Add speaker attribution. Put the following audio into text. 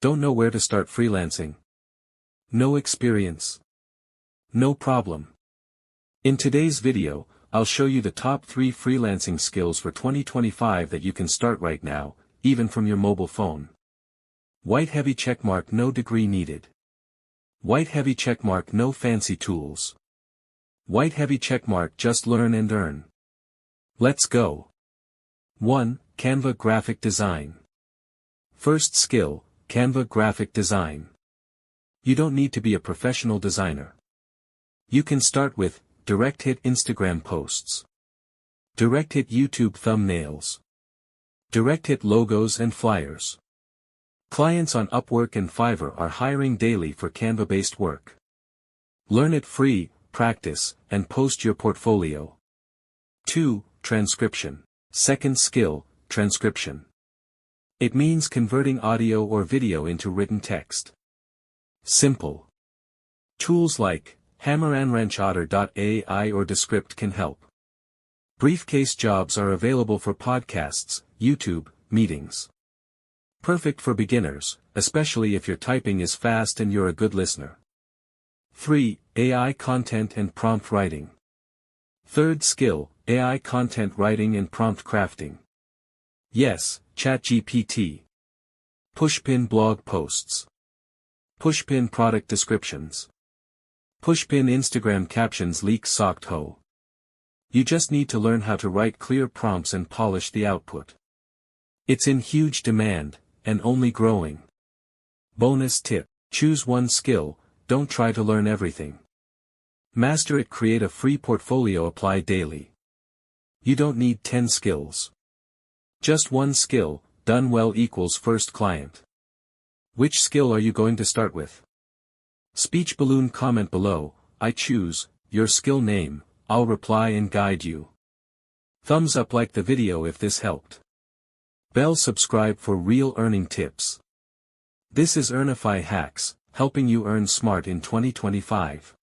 Speaker 1: Don't know where to start freelancing? No experience? No problem. In today's video, I'll show you the top 3 freelancing skills for 2025 that you can start right now, even from your mobile phone. White heavy checkmark, no degree needed. White heavy checkmark, no fancy tools. White heavy checkmark, just learn and earn. Let's go. 1. Canva graphic design. First skill, Canva graphic design. You don't need to be a professional designer. You can start with direct hit Instagram posts, direct hit YouTube thumbnails, direct hit logos and flyers. Clients on Upwork and Fiverr are hiring daily for Canva-based work. Learn it free, practice, and post your portfolio. 2. Transcription. Second skill, transcription. It means converting audio or video into written text. Simple. Tools like HammerandWrenchOtter.ai or Descript can help. Briefcase jobs are available for podcasts, YouTube, meetings. Perfect for beginners, especially if your typing is fast and you're a good listener. 3. AI content and prompt writing. Third skill, AI content writing and prompt crafting. Yes, ChatGPT. Pushpin blog posts. Pushpin product descriptions. Pushpin Instagram captions leak socked ho. You just need to learn how to write clear prompts and polish the output. It's in huge demand, and only growing. Bonus tip: choose one skill, don't try to learn everything. Master it, create a free portfolio, apply daily. You don't need 10 skills. Just one skill, done well equals first client. Which skill are you going to start with? Speech balloon, comment below, I choose your skill name, I'll reply and guide you. Thumbs up, like the video if this helped. Bell, subscribe for real earning tips. This is Earnify Hacks, helping you earn smart in 2025.